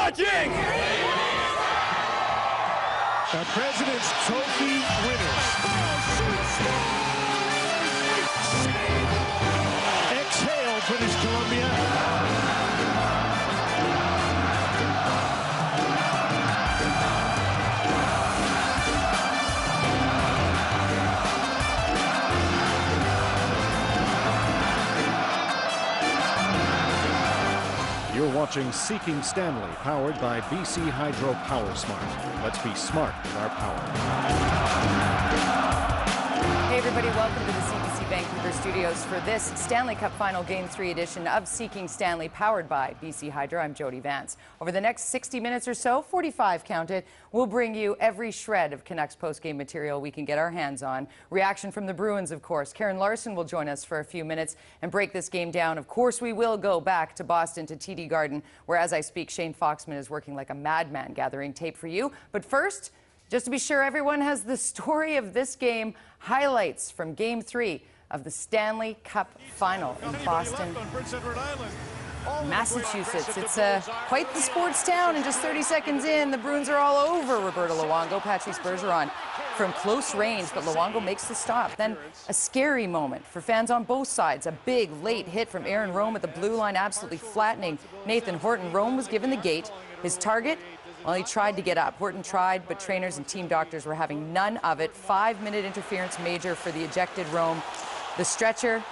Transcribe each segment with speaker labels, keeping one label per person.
Speaker 1: watching!
Speaker 2: The President's Trophy winners. Exhale, British Columbia.
Speaker 3: You're watching Seeking Stanley, powered by BC Hydro Power Smart. Let's be smart with our power.
Speaker 4: Hey everybody, welcome to the CBC Vancouver studios for this Stanley Cup Final Game 3 edition of Seeking Stanley, powered by BC Hydro. I'm Jody Vance. Over the next 60 minutes or so, 45 counted, we'll bring you every shred of Canucks post-game material we can get our hands on. Reaction from the Bruins, of course. Karin will join us for a few minutes and break this game down. Of course, we will go back to Boston, to TD Garden, where, as I speak, Shane Foxman is working like a madman gathering tape for you. But first, just to be sure everyone has the story of this game, highlights from Game 3 of the Stanley Cup Final in Boston, Massachusetts. It's quite the sports town, and just 30 seconds in, the Bruins are all over Roberto Luongo, Patrice Bergeron from close range, but Luongo makes the stop. Then a scary moment for fans on both sides. A big late hit from Aaron Rome at the blue line, absolutely flattening Nathan Horton. Rome was given the gate. His target, well, he tried to get up. Horton tried, but trainers and team doctors were having none of it. 5-minute interference major for the ejected Rome. The stretcher,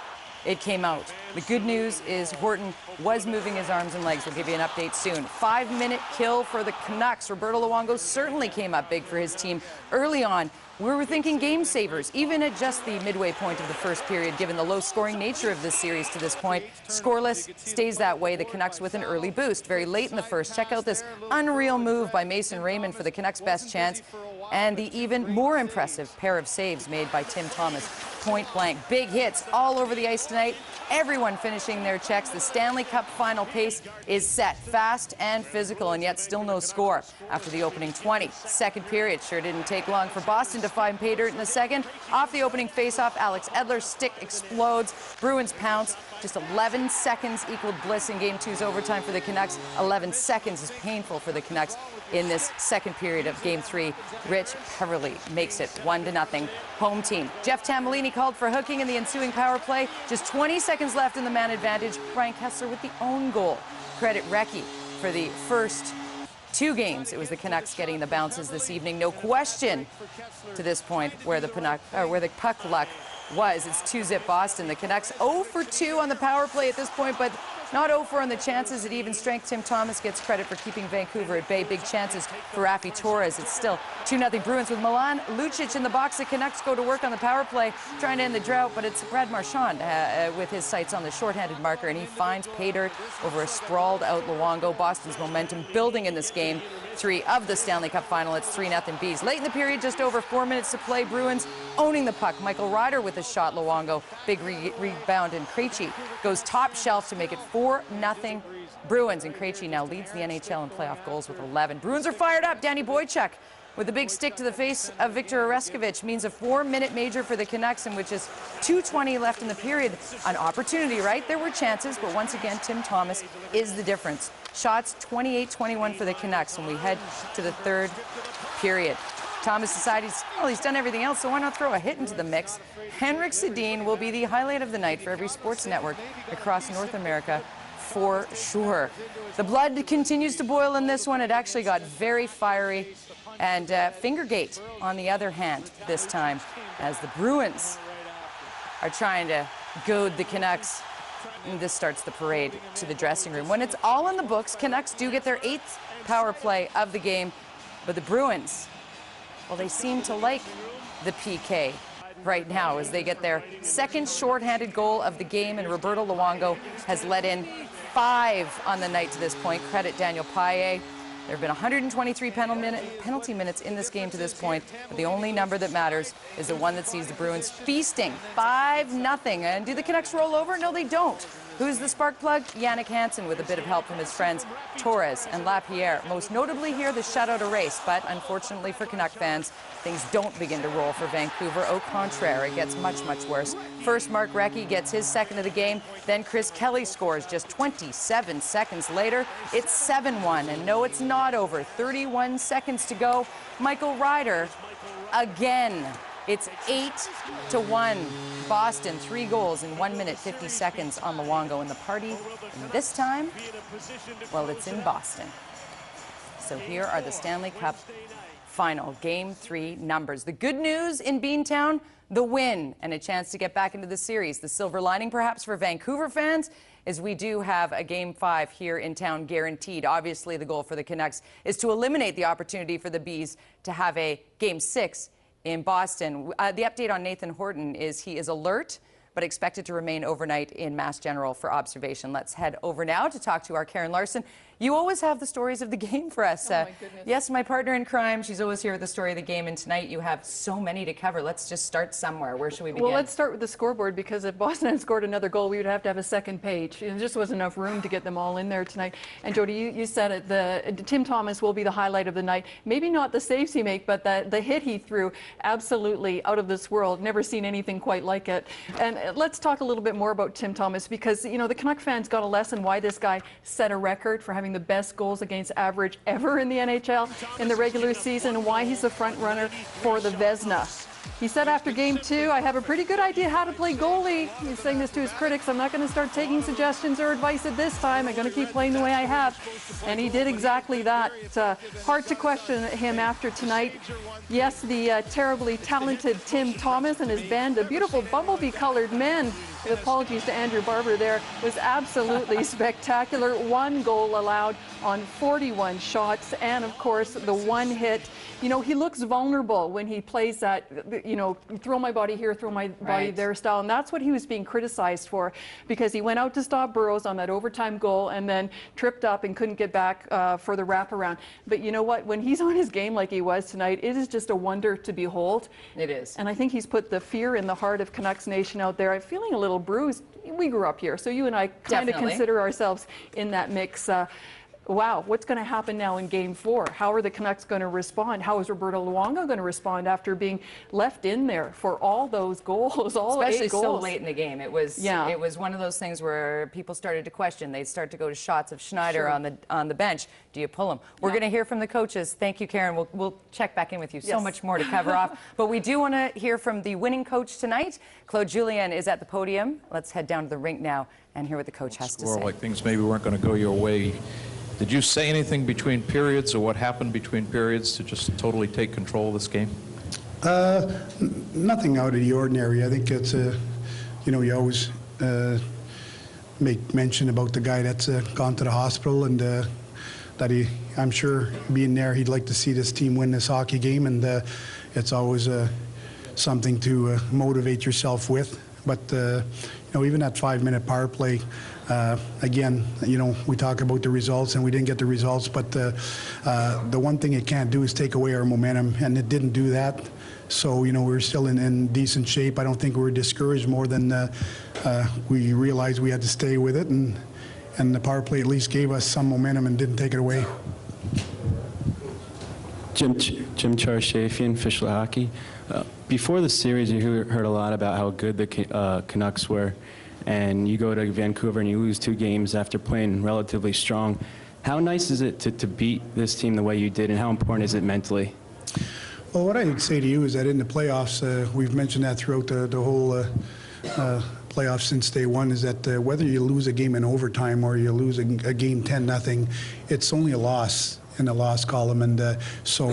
Speaker 4: it came out. The good news is Horton was moving his arms and legs. We'll give you an update soon. 5-minute kill for the Canucks. Roberto Luongo certainly came up big for his team early on. We were thinking game savers, even at just the midway point of the first period, given the low-scoring nature of this series to this point. Scoreless, stays that way. The Canucks with an early boost very late in the first. Check out this unreal move by Mason Raymond for the Canucks' best chance, and the even more impressive pair of saves made by Tim Thomas. Point blank. Big hits all over the ice tonight. Everyone finishing their checks. The Stanley Cup final pace is set. Fast and physical, and yet still no score after the opening 20. Second period sure didn't take long for Boston to find pay dirt in the second. Off the opening faceoff, Alex Edler's stick explodes. Bruins pounce. Just 11 seconds equaled bliss in Game 2's overtime for the Canucks. 11 seconds is painful for the Canucks in this second period of Game 3. Rich Peverley makes it 1-0. Home team. Jeff Tambellini called for hooking in the ensuing power play. Just 20 seconds left in the man advantage. Brian Kessler with the own goal. Credit Recchi for the first 2 games. It was the Canucks getting the bounces this evening. No question to this point where the puck luck was. It's 2-zip Boston. The Canucks 0 for 2 on the power play at this point, but not 0 for on the chances at even strength. Tim Thomas gets credit for keeping Vancouver at bay. Big chances for Raffi Torres. It's still 2-0 Bruins with Milan Lucic in the box. The Canucks go to work on the power play, trying to end the drought, but it's Brad Marchand with his sights on the shorthanded marker, and he finds pay dirt over a sprawled out Luongo. Boston's momentum building in this Game 3 of the Stanley Cup Final. It's 3-0 Bees. Late in the period, just over 4 minutes to play. Bruins owning the puck. Michael Ryder with a shot. Luongo, big rebound, and Krejci goes top shelf to make it 4-0 Bruins. And Krejci now leads the NHL in playoff goals with 11. Bruins are fired up. Danny Boychuk with a big stick to the face of Victor Oreskovich means a 4-minute major for the Canucks, in which is 2:20 left in the period. An opportunity, right? There were chances, but once again, Tim Thomas is the difference. Shots 28-21 for the Canucks when we head to the third period. Thomas decides, well, he's done everything else, so why not throw a hit into the mix? Henrik Sedin will be the highlight of the night for every sports network across North America, for sure. The blood continues to boil in this one. It actually got very fiery. And Fingergate, on the other hand, this time, as the Bruins are trying to goad the Canucks. And this starts the parade to the dressing room. When it's all in the books, Canucks do get their 8th power play of the game. But the Bruins, well, they seem to like the PK right now as they get their second shorthanded goal of the game, and Roberto Luongo has let in 5 on the night to this point. Credit Daniel Paille. There have been 123 penalty minutes in this game to this point, but the only number that matters is the one that sees the Bruins feasting 5-0. And do the Canucks roll over? No, they don't. Who's the spark plug? Yannick Hansen, with a bit of help from his friends Torres and Lapierre. Most notably here, the shutout erased, but unfortunately for Canuck fans, things don't begin to roll for Vancouver. Au contraire, it gets much, much worse. First, Mark Recchi gets his second of the game. Then Chris Kelly scores just 27 seconds later. It's 7-1, and no, it's not over. 31 seconds to go. Michael Ryder again. It's 8-1. Boston, 3 goals in 1 minute, 50 seconds on Luongo in the party. And this time, well, it's in Boston. So here are the Stanley Cup final Game 3 numbers. The good news in Beantown, the win and a chance to get back into the series. The silver lining, perhaps, for Vancouver fans is we do have a Game 5 here in town guaranteed. Obviously, the goal for the Canucks is to eliminate the opportunity for the Bees to have a Game 6 in Boston. The update on Nathan Horton is he is alert, but expected to remain overnight in Mass General for observation. Let's head over now to talk to our Karin Larson. You always have the stories of the game for us.
Speaker 1: Oh, my goodness.
Speaker 4: Yes, my partner in crime. She's always here with the story of the game, and tonight you have so many to cover. Let's just start somewhere. Where should we begin?
Speaker 1: Well, let's start with the scoreboard, because if Boston had scored another goal, we would have to have a second page. There just wasn't enough room to get them all in there tonight. And Jody, you said it, Tim Thomas will be the highlight of the night. Maybe not the saves he made, but the hit he threw, absolutely out of this world. Never seen anything quite like it. And let's talk a little bit more about Tim Thomas, because, you know, the Canuck fans got a lesson why this guy set a record for having the best goals against average ever in the NHL in the regular season, and why he's the front runner for the Vezina. He said after Game 2, I have a pretty good idea how to play goalie. He's saying this to his critics. I'm not going to start taking suggestions or advice at this time. I'm going to keep playing the way I have. And he did exactly that. Hard to question him after tonight. Yes, the terribly talented Tim Thomas and his band, a beautiful bumblebee-colored men, with apologies to Andrew Barber there, was absolutely spectacular. 1 goal allowed on 41 shots, and of course the 1 hit. You know, he looks vulnerable when he plays that, you know, throw my body here, throw my body there style, and that's what he was being criticized for, because he went out to stop Burrows on that overtime goal and then tripped up and couldn't get back for the wraparound. But you know what, when he's on his game like he was tonight, it is just a wonder to behold. It is. And I think he's put the fear in the heart of Canucks Nation out there. I'm feeling a little bruised. We grew up here, so you and I kind of consider ourselves in that mix. Wow, what's going to happen now in Game 4? How are the Canucks going to respond? How is Roberto Luongo going to respond after being left in there for all those goals, all 8 goals?
Speaker 4: Especially so late in the game. It was one of those things where people started to question. They'd start to go to shots of Schneider on the bench. Do you pull him? We're going to hear from the coaches. Thank you, Karin. We'll check back in with you. So much more to cover off. But we do want to hear from the winning coach tonight. Claude Julien is at the podium. Let's head down to the rink now and hear what the coach has to say.
Speaker 5: Like things maybe weren't going to go your way. Did you say anything between periods, or what happened between periods, to just totally take control of this game?
Speaker 6: Nothing out of the ordinary. I think it's you know, you always make mention about the guy that's gone to the hospital, and that I'm sure being there, he'd like to see this team win this hockey game, and it's always something to motivate yourself with. But you know, even that 5-minute power play, again, you know, we talk about the results, and we didn't get the results, but the one thing it can't do is take away our momentum, and it didn't do that. So, you know, we're still in decent shape. I don't think we were discouraged more than we realized we had to stay with it, and the power play at least gave us some momentum and didn't take it away.
Speaker 7: Jim Charshafian, Official Hockey. Before the series, you heard a lot about how good the Canucks were, and you go to Vancouver and you lose 2 games after playing relatively strong. How nice is it to beat this team the way you did, and how important is it mentally?
Speaker 6: Well, what I would say to you is that in the playoffs, we've mentioned that throughout the whole playoffs since day one, is that whether you lose a game in overtime or you lose a game 10-0, it's only a loss in the loss column. And so,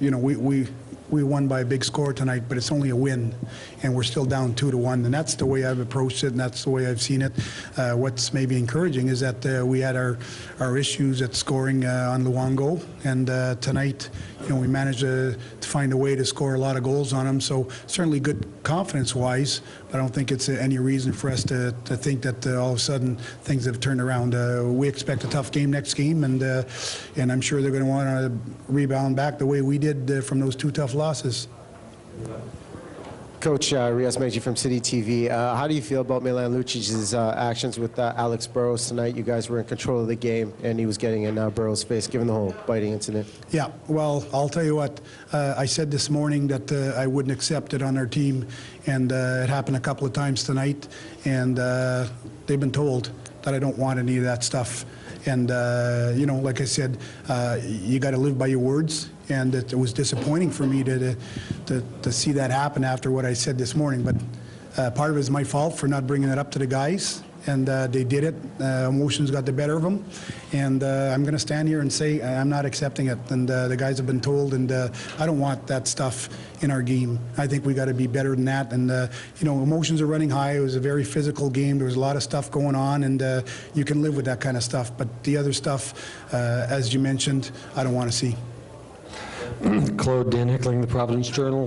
Speaker 6: you know, we won by a big score tonight, but it's only a win, and we're still down 2-1, and that's the way I've approached it, and that's the way I've seen it. What's maybe encouraging is that we had our issues at scoring on Luongo, and tonight, you know, we managed to find a way to score a lot of goals on him. So certainly good confidence-wise. I don't think it's any reason for us to think that all of a sudden things have turned around. We expect a tough game next game, and I'm sure they're going to want to rebound back the way we did from those 2 tough losses.
Speaker 8: Coach, Riaz Meji from City TV. How do you feel about Milan Lucic's actions with Alex Burrows tonight? You guys were in control of the game, and he was getting in Burrows' face, given the whole biting incident. Yeah, well, I'll tell you what. I said this morning that I wouldn't accept it on our team, and it happened a couple of times tonight, and they've been told that I don't want any of that stuff. And, you know, like I said, you got to live by your words. And it was disappointing for me to see that happen after what I said this morning. But part of it is my fault for not bringing it up to the guys. And they did it. Emotions got the better of them. And I'm going to stand here and say I'm not accepting it. And the guys have been told, and I don't want that stuff in our game. I think we got to be better than that. And, you know, emotions are running high. It was a very physical game. There was a lot of stuff going on, and you can live with that kind of stuff. But the other stuff, as you mentioned, I don't want to see.
Speaker 9: Claude Dan Hickling, the Providence Journal.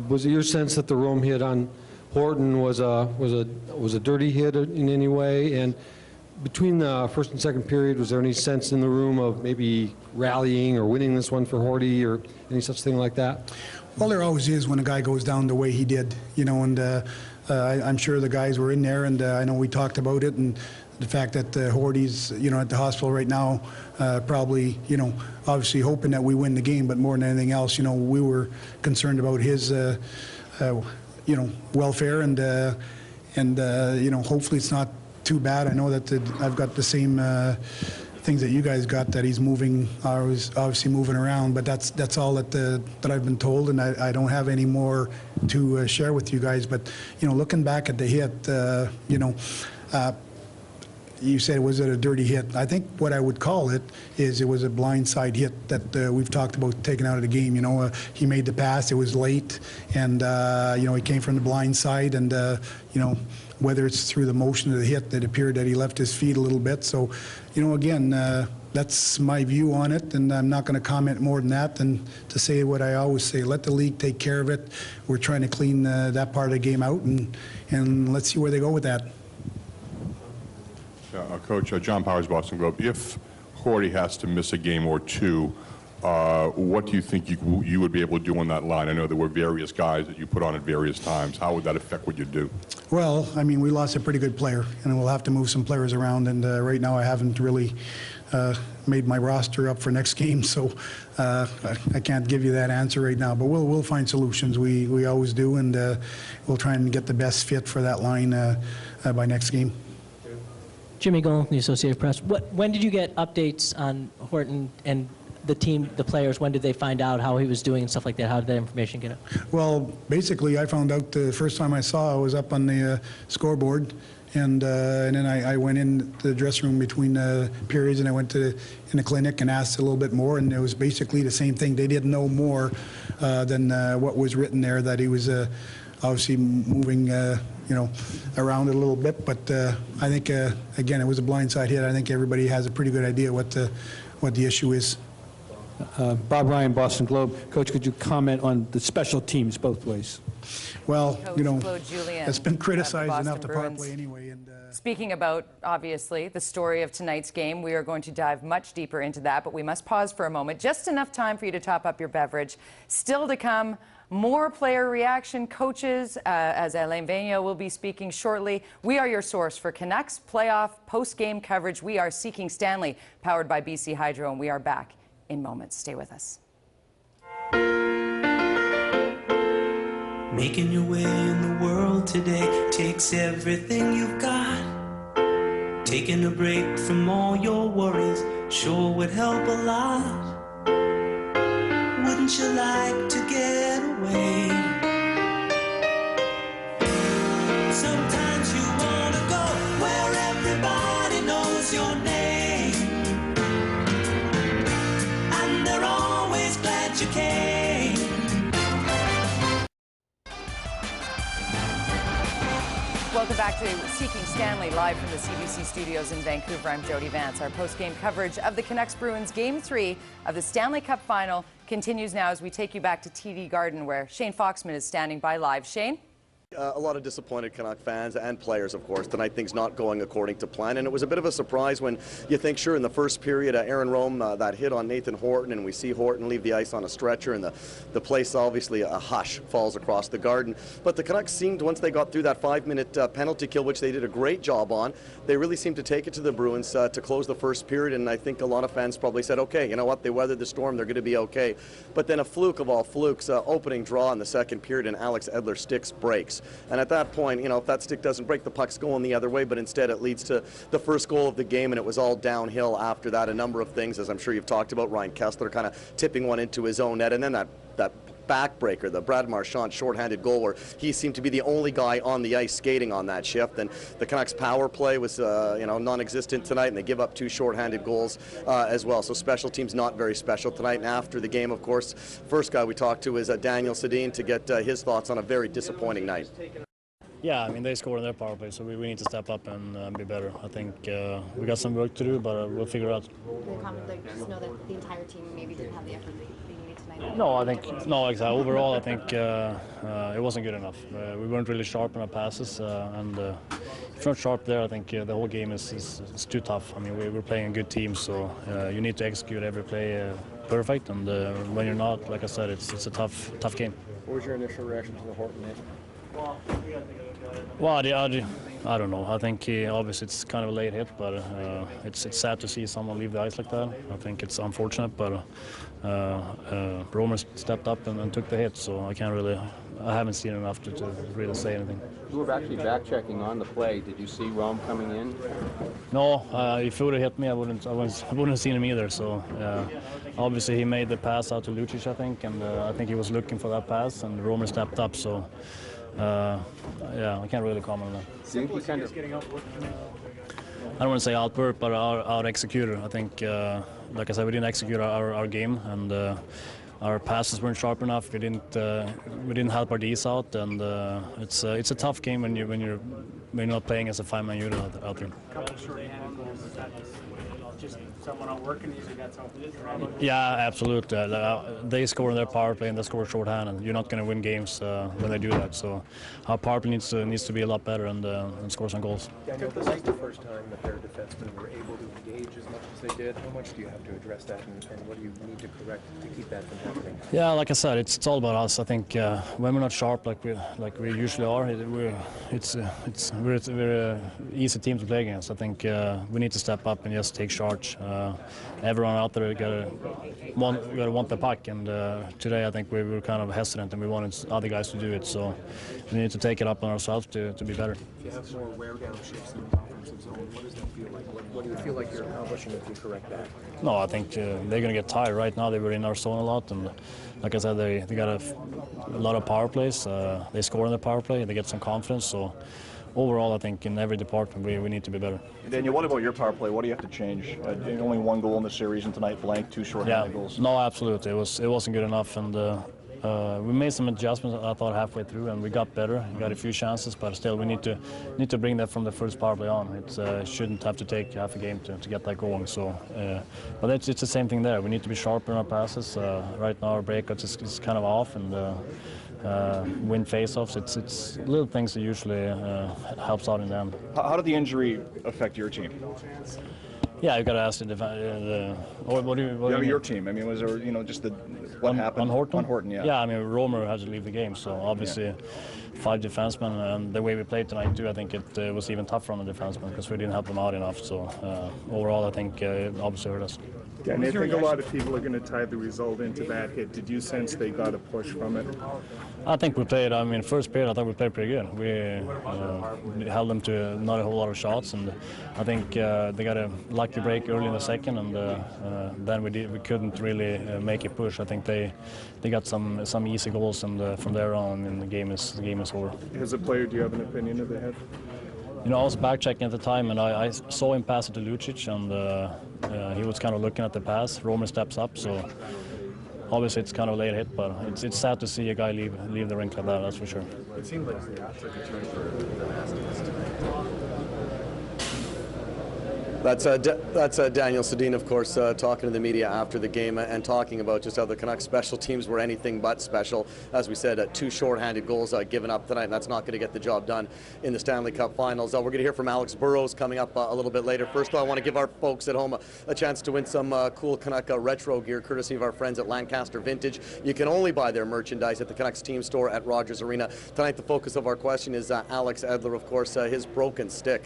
Speaker 9: Was it your sense that the Rome hit on Horton was a dirty hit in any way? And between the first and second period, was there any sense in the room of maybe rallying or winning this one for Horty or any such thing like that?
Speaker 6: Well, there always is when a guy goes down the way he did, you know, and I'm sure the guys were in there, and I know we talked about it, and the fact that Horty's, you know, at the hospital right now, probably, you know, obviously hoping that we win the game, but more than anything else, you know, we were concerned about his, you know, welfare, and you know, hopefully it's not too bad. I know that I've got the same things that you guys got, that he's moving, obviously moving around, but that's all that I've been told, and I don't have any more to share with you guys. But, you know, looking back at the hit, you know, you said, was it a dirty hit? I think what I would call it is it was a blindside hit that we've talked about taking out of the game. You know, he made the pass, it was late, and, you know, he came from the blind side, and, you know, whether it's through the motion of the hit, it appeared that he left his feet a little bit. So, you know, again, that's my view on it, and I'm not going to comment more than that than to say what I always say. Let the league take care of it. We're trying to clean that part of the game out, and let's see where they go with that.
Speaker 10: Coach, John Powers, Boston Globe. If Horty has to miss a game or two, what do you think you would be able to do on that line? I know there were various guys that you put on at various times. How would that affect what you do? Well, I mean, we lost a pretty good player, and we'll have to move some players around. And right now I haven't really made my roster up for next game, so I can't give you that answer right now. But we'll find solutions. We always do, and we'll try and get the best fit for that line by next game.
Speaker 11: Jimmy Gold, the Associated Press. When did you get updates on Horton and the team, the players? When did they find out how he was doing and stuff like that? How did that information get out?
Speaker 6: Well, basically, I found out the first time I saw it was up on the scoreboard, and then I went in the dressing room between periods, and I went in the clinic and asked a little bit more, and it was basically the same thing. They didn't know more than what was written there, that he was obviously moving, you know, around a little bit. But I think, again, it was a blindside hit. I think everybody has a pretty good idea what the issue is.
Speaker 12: Bob Ryan, Boston Globe. Coach, could you comment on the special teams both ways?
Speaker 6: Well,
Speaker 4: Coach
Speaker 6: you know,
Speaker 4: Julian,
Speaker 6: it's been criticized enough, the power
Speaker 4: Bruins.
Speaker 6: play anyway. And
Speaker 4: Speaking about, obviously, the story of tonight's game, we are going to dive much deeper into that, but we must pause for a moment. Just enough time for you to top up your beverage. Still to come, more player reaction, coaches, as Alain Vigneault will be speaking shortly. We are your source for Canucks playoff post-game coverage. We are Seeking Stanley, powered by BC Hydro, and we are back in moments. Stay with us.
Speaker 13: Making your way in the world today takes everything you've got. Taking a break from all your worries sure would help a lot. Wouldn't you like to get away? Sometimes you want to go where everybody knows your name, and they're always glad you came.
Speaker 4: Welcome back to Seeking Stanley, live from the CBC studios in Vancouver. I'm Jody Vance. Our post-game coverage of the Canucks Bruins Game 3 of the Stanley Cup Final continues now as we take you back to TD Garden, where Shane Foxman is standing by live. Shane?
Speaker 14: A lot of disappointed Canuck fans and players, of course. Tonight things not going according to plan, and it was a bit of a surprise when you think, sure, in the first period, Aaron Rome, that hit on Nathan Horton, and we see Horton leave the ice on a stretcher, and the place, obviously, a hush falls across the Garden. But the Canucks seemed, once they got through that 5-minute penalty kill, which they did a great job on, they really seemed to take it to the Bruins to close the first period, and I think a lot of fans probably said, okay, you know what, they weathered the storm, they're going to be okay. But then a fluke of all flukes, opening draw in the second period, and Alex Edler's sticks breaks. And at that point, you know, if that stick doesn't break, the puck's going the other way, but instead it leads to the first goal of the game, and it was all downhill after that. A number of things, as I'm sure you've talked about, Ryan Kessler kind of tipping one into his own net, and then that backbreaker, the Brad Marchand shorthanded goal, where he seemed to be the only guy on the ice skating on that shift. And the Canucks power play was you know, non-existent tonight, and they give up 2 shorthanded goals as well. So special teams not very special tonight. And after the game, of course, first guy we talked to is Daniel Sedin to get his thoughts on a very disappointing night.
Speaker 15: Yeah, I mean, they scored on their power play, so we need to step up and be better. I think we got some work to do, but we'll figure it out.
Speaker 16: Just know that the entire team maybe didn't have the effort they needed tonight.
Speaker 15: No, I think exactly. Overall, I think it wasn't good enough. We weren't really sharp in our passes, and if you're not sharp there, I think the whole game is too tough. I mean, we're playing a good team, so you need to execute every play perfect, and when you're not, like I said, it's a tough game.
Speaker 3: What was your initial reaction to the Horton hit?
Speaker 15: Well, I don't know. I think obviously it's kind of a late hit, but it's sad to see someone leave the ice like that. I think it's unfortunate, but Romer stepped up and took the hit, so I haven't seen enough to really say anything.
Speaker 17: You were actually back-checking on the play. Did you see Rome coming in?
Speaker 15: No, if he would have hit me, I wouldn't have seen him either. So obviously he made the pass out to Lucic, I think, and I think he was looking for that pass, and Romer stepped up. So. Yeah, I can't really comment on that. I don't want to say outwork, but our executor. I think, like I said, we didn't execute our game, and our passes weren't sharp enough. We didn't help our Ds out, and it's a tough game when you're not playing as a 5-man unit out there.
Speaker 18: Just someone not working, usually that's how it is, right?
Speaker 15: Yeah, absolutely. They score in their power play and they score shorthand, and you're not going to win games when they do that. So our power play needs to be a lot better and score some goals.
Speaker 3: Daniel, this is the first time that their defensemen were able to engage as much as they did. How much do you have to address that, and what do you need to correct to keep that from happening?
Speaker 15: Yeah, like I said, it's all about us. I think when we're not sharp like we usually are, we're an easy team to play against. I think we need to step up and just take charge. Everyone out there gotta want the puck, and today I think we were kind of hesitant and we wanted other guys to do it, so we need to take it up on ourselves to be better.
Speaker 3: If you have more wear-down shifts in the offensive zone, what does that feel like? What do you feel like you're accomplishing if you correct that?
Speaker 15: No, I think they're going to get tired. Right now they were in our zone a lot, and like I said, they got a lot of power plays. They score in the power play, they get some confidence, so overall, I think in every department we need to be better.
Speaker 19: Daniel, what about your power play? What do you have to change? Only 1 goal in the series, and tonight blank, 2 shorthanded goals.
Speaker 15: No, absolutely. It wasn't good enough, and we made some adjustments, I thought, halfway through, and we got better. We got a few chances, but still we need to bring that from the first power play on. It shouldn't have to take half a game to get that going. So, but it's the same thing there. We need to be sharper in our passes. Right now our breakouts is kind of off, and win face-offs. It's little things that usually helps out in the end.
Speaker 19: How did the injury affect your team?
Speaker 15: Yeah, you got to ask the what do you
Speaker 19: your team. I mean, was there just what happened
Speaker 15: on Horton?
Speaker 19: On Horton, yeah.
Speaker 15: Yeah, I mean, Romer had to leave the game, so obviously 5 defensemen, and the way we played tonight too, I think it was even tougher on the defensemen because we didn't help them out enough. So overall, I think it obviously hurt us.
Speaker 20: Yeah, and I think a lot of people are going to tie the result into that hit. Did you sense they got a push from it?
Speaker 15: I think we played, first period I thought we played pretty good. We held them to not a whole lot of shots, and I think they got a lucky break early in the second, and then we couldn't really make a push. I think they got some easy goals, and from there on, the game is over.
Speaker 20: As a player, do you have an opinion of the hit?
Speaker 15: I was back-checking at the time, and I saw him pass it to Lucic, and he was kind of looking at the pass. Romer steps up, so obviously it's kind of a late hit, but it's sad to see a guy leave the rink like that, that's for sure.
Speaker 3: It seemed like the took a turn for the
Speaker 14: That's Daniel Sedin, of course, talking to the media after the game and talking about just how the Canucks special teams were anything but special. As we said, 2 shorthanded goals given up tonight, and that's not going to get the job done in the Stanley Cup Finals. We're going to hear from Alex Burrows coming up a little bit later. First of all, I want to give our folks at home a chance to win some cool Canuck retro gear, courtesy of our friends at Lancaster Vintage. You can only buy their merchandise at the Canucks team store at Rogers Arena. Tonight, the focus of our question is Alex Edler, of course, his broken stick.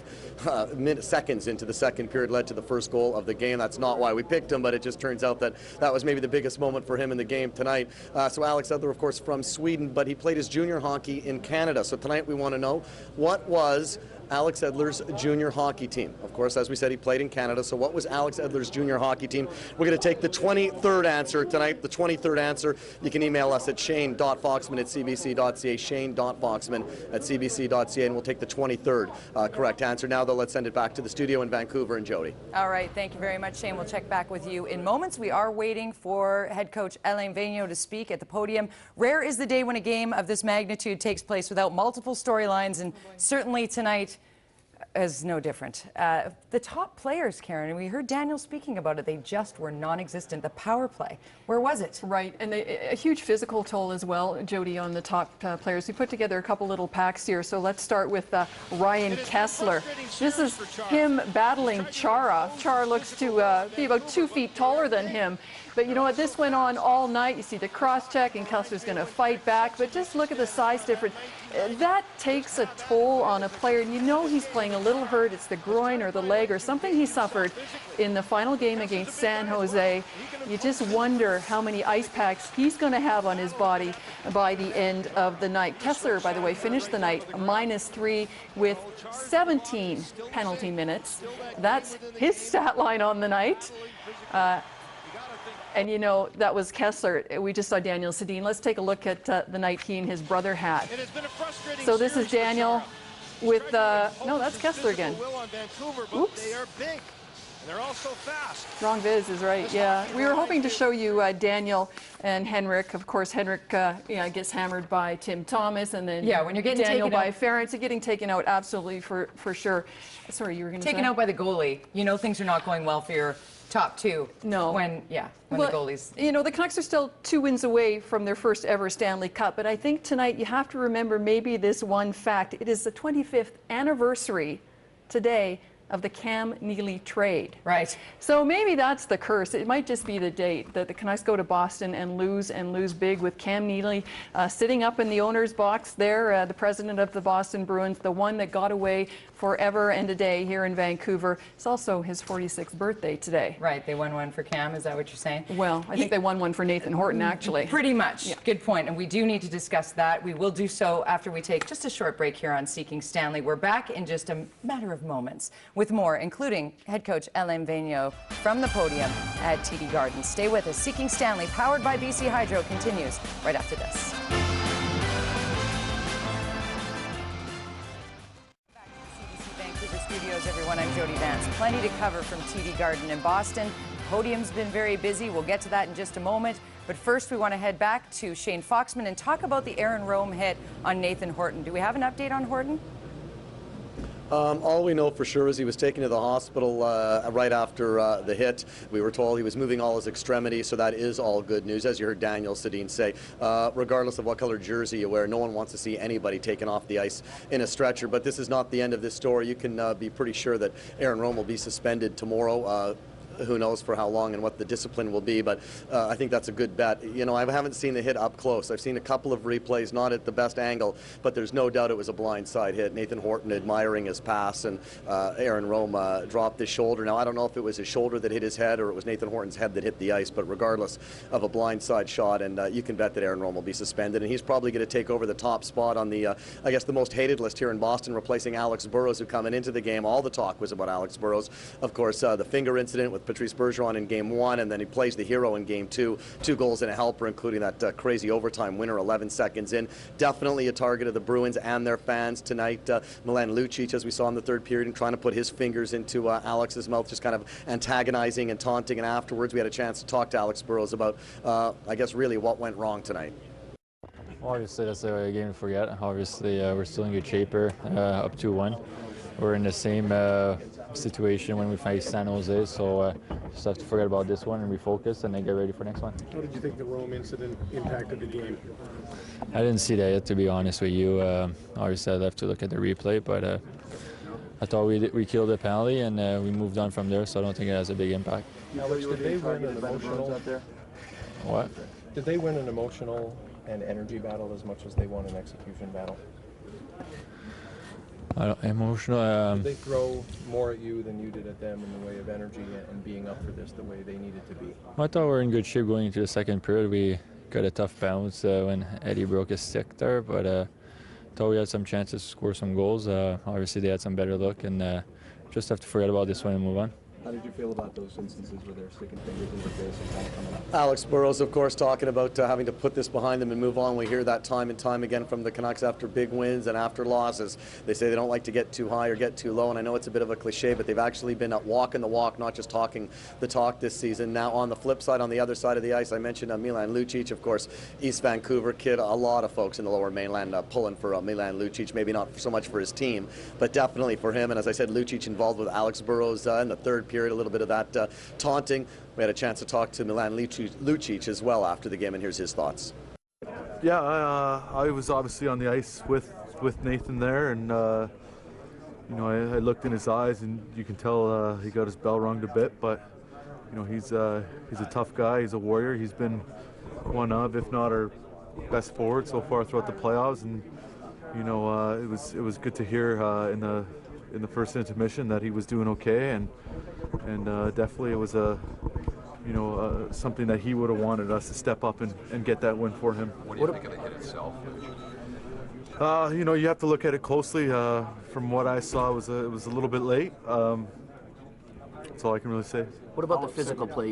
Speaker 14: Seconds into the second period led to the first goal of the game. That's not why we picked him, but it just turns out that that was maybe the biggest moment for him in the game tonight. So Alex Edler, of course, from Sweden, but he played his junior hockey in Canada. So tonight we want to know, what was Alex Edler's junior hockey team? Of course, as we said, he played in Canada, so what was Alex Edler's junior hockey team? We're going to take the 23rd answer tonight. The 23rd answer, you can email us at shane.foxman@cbc.ca, shane.foxman@cbc.ca, and we'll take the 23rd correct answer. Now, though, let's send it back to the studio in Vancouver and Jody.
Speaker 4: All right, thank you very much, Shane. We'll check back with you in moments. We are waiting for head coach Alain Vigneault to speak at the podium. Rare is the day when a game of this magnitude takes place without multiple storylines, and certainly tonight is no different. The top players, Karin, we heard Daniel speaking about it, they just were non-existent. The power play, where was it?
Speaker 1: Right, and a huge physical toll as well, Jody, on the top players. We put together a couple little packs here, so let's start with Ryan Kessler. This is him battling Chara. Chara looks to be about 2 feet taller than him. But you know what, this went on all night. You see the cross-check, and Kessler's going to fight back. But just look at the size difference. That takes a toll on a player. And you know he's playing a little hurt. It's the groin or the leg or something he suffered in the final game against San Jose. You just wonder how many ice packs he's going to have on his body by the end of the night. Kessler, by the way, finished the night -3 with 17 penalty minutes. That's his stat line on the night. And you know, that was Kessler. We just saw Daniel Sedin. Let's take a look at the night he and his brother had. So this is Daniel with, no, that's Kessler again. Oops.
Speaker 2: They are big, and they're also fast.
Speaker 1: Wrong Viz is right, yeah. We were hoping to show you Daniel and Henrik. Of course, Henrik gets hammered by Tim Thomas, and then
Speaker 4: when you're getting
Speaker 1: Daniel
Speaker 4: taken
Speaker 1: by
Speaker 4: out,
Speaker 1: Ferentz, getting taken out absolutely for sure. Sorry, you were going to say?
Speaker 4: Taken out by the goalie. You know things are not going well for your top two.
Speaker 1: No.
Speaker 4: When
Speaker 1: well,
Speaker 4: the goalies.
Speaker 1: You know, the Canucks are still 2 wins away from their first ever Stanley Cup, but I think tonight you have to remember maybe this one fact. It is the 25th anniversary today of the Cam Neely trade.
Speaker 4: Right.
Speaker 1: So maybe that's the curse. It might just be the date that the Canucks go to Boston and lose big, with Cam Neely sitting up in the owner's box there, the president of the Boston Bruins, the one that got away forever and a day here in Vancouver. It's also his 46th birthday today.
Speaker 4: Right, they won one for Cam, is that what you're saying?
Speaker 1: Well, I think they won one for Nathan Horton, actually.
Speaker 4: Pretty much. Yeah. Good point, and we do need to discuss that. We will do so after we take just a short break here on Seeking Stanley. We're back in just a matter of moments with more, including head coach Alain Vigneault from the podium at TD Garden. Stay with us. Seeking Stanley, powered by BC Hydro, continues right after this. Studios, everyone. I'm Jody Vance. Plenty to cover from TD Garden in Boston. Podium's been very busy. We'll get to that in just a moment. But first, we want to head back to Shane Foxman and talk about the Aaron Rome hit on Nathan Horton. Do we have an update on Horton?
Speaker 14: All we know for sure is he was taken to the hospital right after the hit. We were told he was moving all his extremities, so that is all good news, as you heard Daniel Sedin say. Regardless of what color jersey you wear, no one wants to see anybody taken off the ice in a stretcher. But this is not the end of this story. You can be pretty sure that Aaron Rome will be suspended tomorrow. Who knows for how long and what the discipline will be, but I think that's a good bet. You know, I haven't seen the hit up close. I've seen a couple of replays, not at the best angle, but there's no doubt it was a blindside hit. Nathan Horton admiring his pass, and Aaron Rome dropped his shoulder. Now, I don't know if it was his shoulder that hit his head or it was Nathan Horton's head that hit the ice, but regardless of a blindside shot, and you can bet that Aaron Rome will be suspended, and he's probably going to take over the top spot on the, I guess, the most hated list here in Boston, replacing Alex Burrows, who coming into the game, all the talk was about Alex Burrows. Of course, the finger incident with Patrice Bergeron in Game 1, and then he plays the hero in Game 2. 2 goals and a helper, including that crazy overtime winner 11 seconds in. Definitely a target of the Bruins and their fans tonight. Milan Lucic, as we saw in the third period, trying to put his fingers into Alex's mouth, just kind of antagonizing and taunting. And afterwards, we had a chance to talk to Alex Burrows about, I guess, really what went wrong tonight.
Speaker 21: Well, obviously, that's a game to forget. Obviously, we're still in good shape here, up 2-1. we're in the same situation when we face San Jose, so just have to forget about this one and refocus and then get ready for next one.
Speaker 3: How did you think the Rome incident impacted the game?
Speaker 21: I didn't see that yet, to be honest with you. Obviously, I'd have to look at the replay, but I thought we killed the penalty and we moved on from there, so I don't think it has a big impact.
Speaker 3: Alex, did they win an emotional?
Speaker 21: What?
Speaker 3: Did they win an emotional and energy battle as much as they won an execution battle?
Speaker 21: Emotional.
Speaker 3: Did they throw more at you than you did at them in the way of energy and being up for this the way they needed to be?
Speaker 21: I thought we were in good shape going into the second period. We got a tough bounce when Eddie broke his stick there, but thought we had some chances to score some goals. Obviously, they had some better look, and just have to forget about this one and move on.
Speaker 19: How did you feel about those instances where they're sticking fingers in your face and kind of coming up?
Speaker 14: Alex Burrows, of course, talking about having to put this behind them and move on. We hear that time and time again from the Canucks after big wins and after losses. They say they don't like to get too high or get too low, and I know it's a bit of a cliche, but they've actually been walking the walk, not just talking the talk this season. Now, on the flip side, on the other side of the ice, I mentioned Milan Lucic, of course, East Vancouver kid. A lot of folks in the Lower Mainland pulling for Milan Lucic, maybe not so much for his team, but definitely for him. And as I said, Lucic involved with Alex Burrows in the third period, a little bit of that taunting. We had a chance to talk to Milan Lucic as well after the game, and here's his thoughts.
Speaker 22: Yeah, I was obviously on the ice with Nathan there, and you know, I looked in his eyes, and you can tell he got his bell rung a bit. But you know, he's a tough guy. He's a warrior. He's been one of, if not our best forward so far throughout the playoffs, and you know, it was good to hear in the first intermission that he was doing okay, and definitely it was something that he would have wanted us to step up and get that win for him.
Speaker 5: What do you think of the hit itself?
Speaker 22: You know, you have to look at it closely. From what I saw, it was a little bit late. That's all I can really say.
Speaker 23: What about the physical play?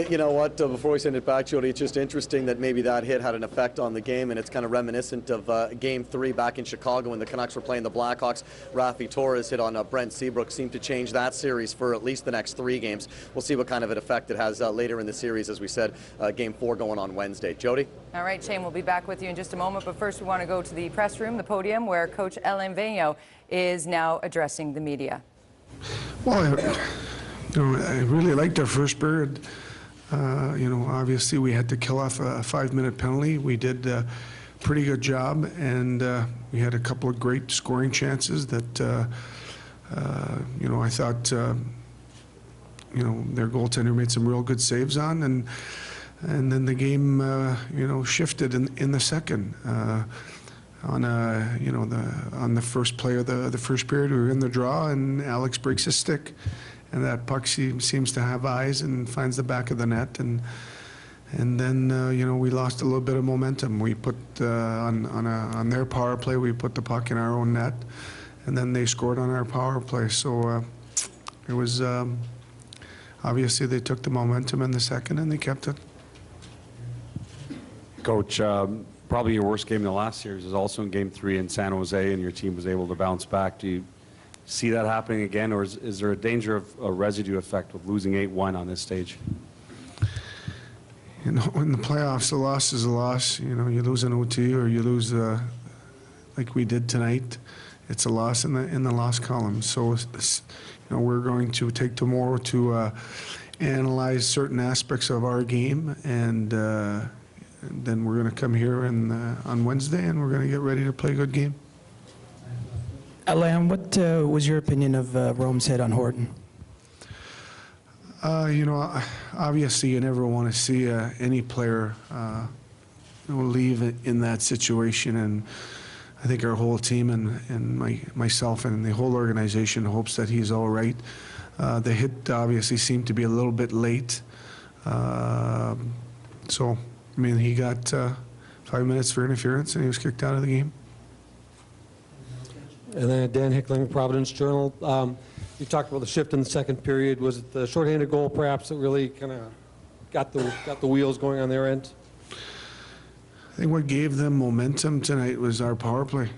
Speaker 14: You know what, before we send it back, Jody, it's just interesting that maybe that hit had an effect on the game, and it's kind of reminiscent of Game 3 back in Chicago when the Canucks were playing the Blackhawks. Rafi Torres hit on Brent Seabrook, seemed to change that series for at least the next 3 games. We'll see what kind of an effect it has later in the series, as we said, Game 4 going on Wednesday. Jody?
Speaker 4: All right, Shane, we'll be back with you in just a moment, but first we want to go to the press room, the podium, where Coach Alain Vigneault is now addressing the media.
Speaker 6: Well, I really liked our first period. You know, obviously we had to kill off a 5-minute penalty. We did a pretty good job, and we had a couple of great scoring chances that, you know, I thought, you know, their goaltender made some real good saves on, and then the game, you know, shifted in the second. On the first play of the first period, we were in the draw, and Alex breaks his stick. And that puck seems to have eyes and finds the back of the net, and then you know, we lost a little bit of momentum. We put on their power play, we put the puck in our own net, and then they scored on our power play. So it was obviously they took the momentum in the second and they kept it.
Speaker 24: Coach, probably your worst game in the last series is also in Game 3 in San Jose, and your team was able to bounce back. Do you see that happening again, or is there a danger of a residue effect with losing 8-1 on this stage?
Speaker 6: You know, in the playoffs, a loss is a loss. You know, you lose an OT or you lose like we did tonight. It's a loss in the loss column. So, you know, we're going to take tomorrow to analyze certain aspects of our game, and then we're going to come here on Wednesday, and we're going to get ready to play a good game.
Speaker 25: Alain, what was your opinion of Rome's hit on Horton?
Speaker 6: You know, obviously you never want to see any player leave in that situation, and I think our whole team and myself and the whole organization hopes that he's all right. The hit obviously seemed to be a little bit late, so I mean, he got 5 minutes for interference and he was kicked out of the game.
Speaker 9: And then Dan Hickling, Providence Journal. You talked about the shift in the second period. Was it the shorthanded goal, perhaps, that really kind of got the wheels going on their end?
Speaker 6: I think what gave them momentum tonight was our power play,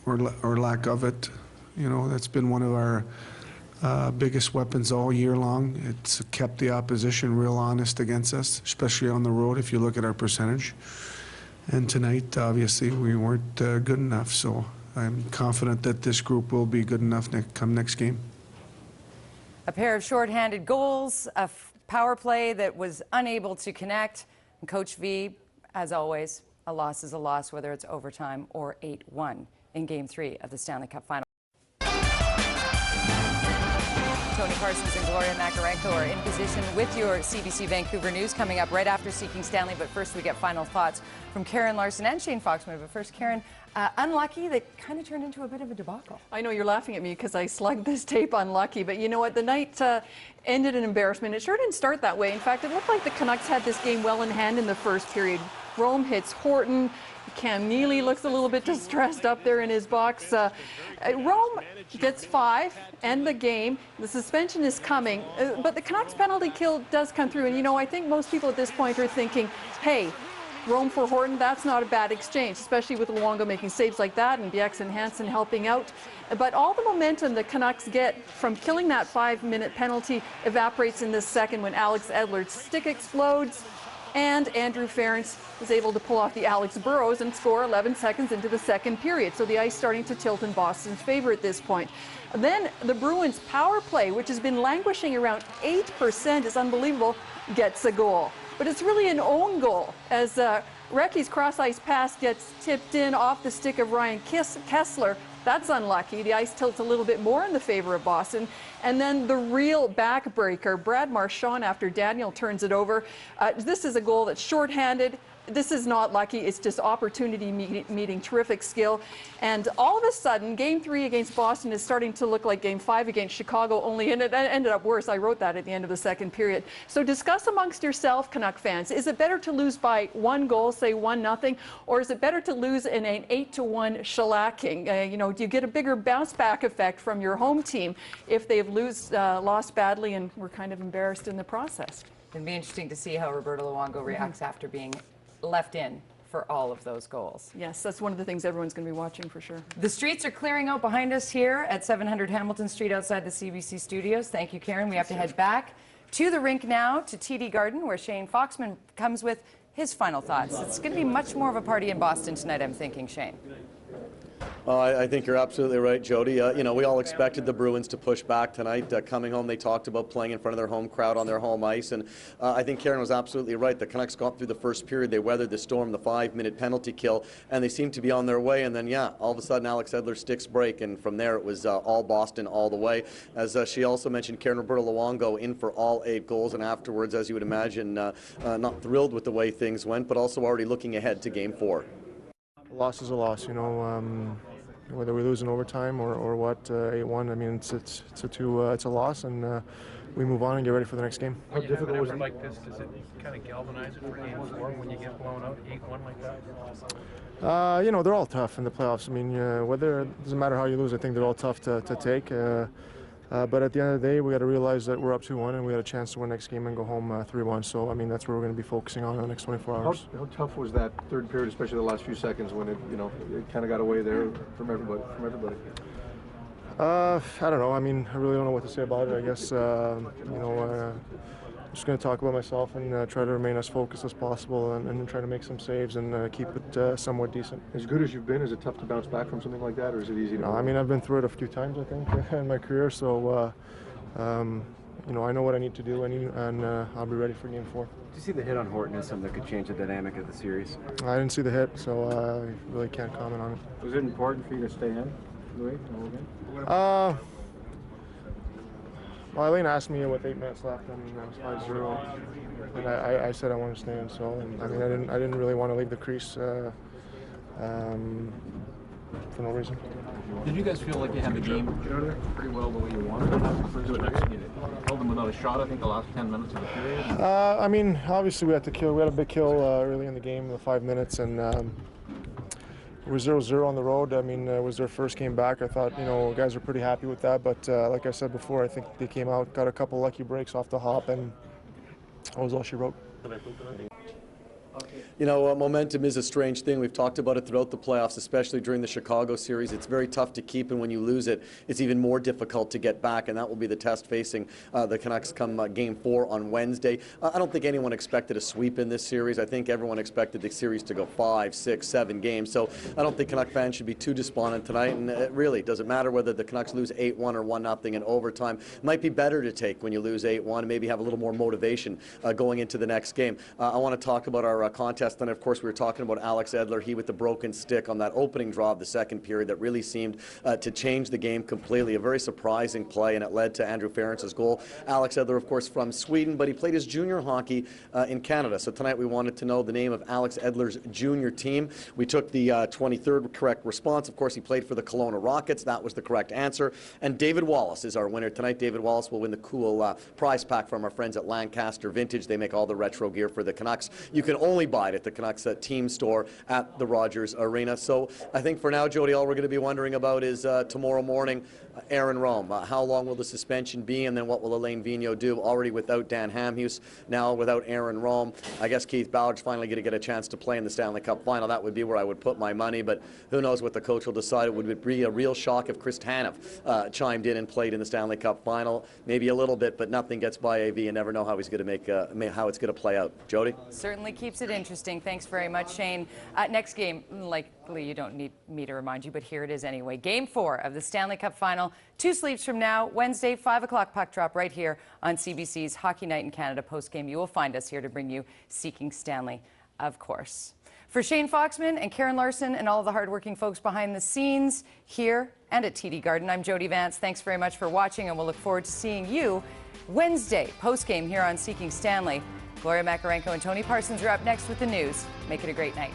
Speaker 6: or lack of it. You know, that's been one of our biggest weapons all year long. It's kept the opposition real honest against us, especially on the road. If you look at our percentage, and tonight, obviously, we weren't good enough. So.
Speaker 7: I'm confident that this group will be good enough come next game.
Speaker 4: A pair of shorthanded goals, a power play that was unable to connect. And Coach V, as always, a loss is a loss, whether it's overtime or 8-1 in Game 3 of the Stanley Cup Final. Tony Parsons and Gloria Makarenko are in position with your CBC Vancouver news coming up right after Seeking Stanley. But first, we get final thoughts from Karin Larson and Shane Foxman. But first, Karin, unlucky, that kind of turned into a bit of a debacle.
Speaker 1: I know you're laughing at me because I slugged this tape unlucky, but you know what? The night ended in embarrassment. It sure didn't start that way. In fact, it looked like the Canucks had this game well in hand in the first period. Rome hits Horton. Cam Neely looks a little bit distressed up there in his box. Rome gets 5, end the game. The suspension is coming, but the Canucks penalty kill does come through. And, you know, I think most people at this point are thinking, hey, Rome for Horton, that's not a bad exchange, especially with Luongo making saves like that and Bjexen and Hansen helping out. But all the momentum the Canucks get from killing that 5-minute penalty evaporates in this second when Alex Edler's stick explodes. And Andrew Ference was able to pull off the Alex Burrows and score 11 seconds into the second period. So the ice starting to tilt in Boston's favor at this point. Then the Bruins power play, which has been languishing around 8%, is unbelievable, gets a goal. But it's really an own goal as Recchi's cross-ice pass gets tipped in off the stick of Ryan Kessler. That's unlucky. The ice tilts a little bit more in the favor of Boston. And then the real backbreaker, Brad Marchand, after Daniel turns it over. This is a goal that's shorthanded. This is not lucky. It's just opportunity meeting terrific skill. And all of a sudden, Game 3 against Boston is starting to look like Game 5 against Chicago, only it ended up worse. I wrote that at the end of the second period. So discuss amongst yourself, Canuck fans. Is it better to lose by 1 goal, say 1-0, or is it better to lose in an 8-1 shellacking? You know, do you get a bigger bounce back effect from your home team if they've lost badly and were kind of embarrassed in the process?
Speaker 4: It'd be interesting to see how Roberto Luongo reacts after being left in for all of those goals.
Speaker 1: Yes, that's one of the things everyone's going to be watching for sure.
Speaker 4: The streets are clearing out behind us here at 700 Hamilton Street outside the CBC studios. Thank you, Karin. We have to head back to the rink now, to TD Garden, where Shane Foxman comes with his final thoughts. It's going to be much more of a party in Boston tonight, I'm thinking, Shane.
Speaker 14: I think you're absolutely right, Jody. You know, we all expected the Bruins to push back tonight. Coming home, they talked about playing in front of their home crowd on their home ice, and I think Karin was absolutely right. The Canucks got through the first period. They weathered the storm, the 5-minute penalty kill, and they seemed to be on their way. And then, yeah, all of a sudden, Alex Edler's sticks break, and from there it was all Boston all the way. As she also mentioned, Karin, Roberto Luongo in for all 8 goals, and afterwards, as you would imagine, not thrilled with the way things went, but also already looking ahead to Game 4.
Speaker 8: A loss is a loss, you know. Whether we lose in overtime or what, 8-1. I mean, it's a loss, and we move on and get ready for the next game.
Speaker 3: How difficult was it like this? Does it kind of galvanize it for Game 4 when you get blown out 8-1 like that?
Speaker 8: You know, they're all tough in the playoffs. I mean, it doesn't matter how you lose. I think they're all tough to take. But at the end of the day, we got to realize that we're up 2-1 and we got a chance to win next game and go home 3-1. So I mean, that's where we're going to be focusing on the next 24 hours.
Speaker 22: How tough was that third period, especially the last few seconds when it kind of got away there from everybody?
Speaker 8: I don't know. I mean, I really don't know what to say about it. I guess I'm just going to talk about myself and try to remain as focused as possible and try to make some saves and keep it somewhat decent.
Speaker 22: As good as you've been, is it tough to bounce back from something like that, or is it easy?
Speaker 8: No, I mean, I've been through it a few times, I think, in my career. So, you know, I know what I need to do, and I'll be ready for Game 4.
Speaker 17: Did you see the hit on Horton as something that could change the dynamic of the series?
Speaker 8: I didn't see the hit, so I really can't comment on it.
Speaker 17: Was it important for you to stay in, Louis?
Speaker 8: Well, Eileen asked me with 8 minutes left, and it was 5-0, and I said I wanted to stay in. So, I mean, I didn't really want to leave the crease for no reason.
Speaker 10: Did you guys feel like you had the game pretty well the way you wanted it after the first period? You held them without a shot, I think, the last 10 minutes of the period.
Speaker 8: I mean, obviously we had to kill. We had a big kill early in the game, the 5 minutes, and we're 0-0 on the road. I mean, it was their first game back. I thought, you know, guys were pretty happy with that. But like I said before, I think they came out, got a couple lucky breaks off the hop, and that was all she wrote.
Speaker 14: You know, momentum is a strange thing. We've talked about it throughout the playoffs, especially during the Chicago series. It's very tough to keep, and when you lose it, it's even more difficult to get back, and that will be the test facing the Canucks come Game 4 on Wednesday. I don't think anyone expected a sweep in this series. I think everyone expected the series to go 5, 6, 7 games, so I don't think Canuck fans should be too despondent tonight, and it really doesn't matter whether the Canucks lose 8-1 or 1-0 in overtime. It might be better to take when you lose 8-1, maybe have a little more motivation going into the next game. I want to talk about our contest. Then, of course, we were talking about Alex Edler, he with the broken stick on that opening draw of the second period that really seemed to change the game completely. A very surprising play, and it led to Andrew Ferentz's goal. Alex Edler, of course, from Sweden, but he played his junior hockey in Canada. So tonight we wanted to know the name of Alex Edler's junior team. We took the 23rd correct response. Of course, he played for the Kelowna Rockets. That was the correct answer. And David Wallace is our winner tonight. David Wallace will win the cool prize pack from our friends at Lancaster Vintage. They make all the retro gear for the Canucks. You can only buy it at the Canucks team store at the Rogers Arena. So I think for now, Jody, all we're going to be wondering about is tomorrow morning, Aaron Rome. How long will the suspension be, and then what will Alain Vigneault do? Already without Dan Hamhuis, now without Aaron Rome. I guess Keith Ballard's finally going to get a chance to play in the Stanley Cup final. That would be where I would put my money, but who knows what the coach will decide. It would be a real shock if Chris Tanev chimed in and played in the Stanley Cup final. Maybe a little bit, but nothing gets by AV. You never know how he's going to how it's going to play out. Jody?
Speaker 4: Certainly keeps it interesting. Thanks very much, Shane. Next game, likely you don't need me to remind you, but here it is anyway. Game 4 of the Stanley Cup final. 2 sleeps from now, Wednesday, 5 o'clock puck drop right here on CBC's Hockey Night in Canada postgame. You will find us here to bring you Seeking Stanley, of course. For Shane Foxman and Karin Larson and all of the hardworking folks behind the scenes here and at TD Garden, I'm Jody Vance. Thanks very much for watching, and we'll look forward to seeing you Wednesday postgame here on Seeking Stanley. Gloria Makarenko and Tony Parsons are up next with the news. Make it a great night.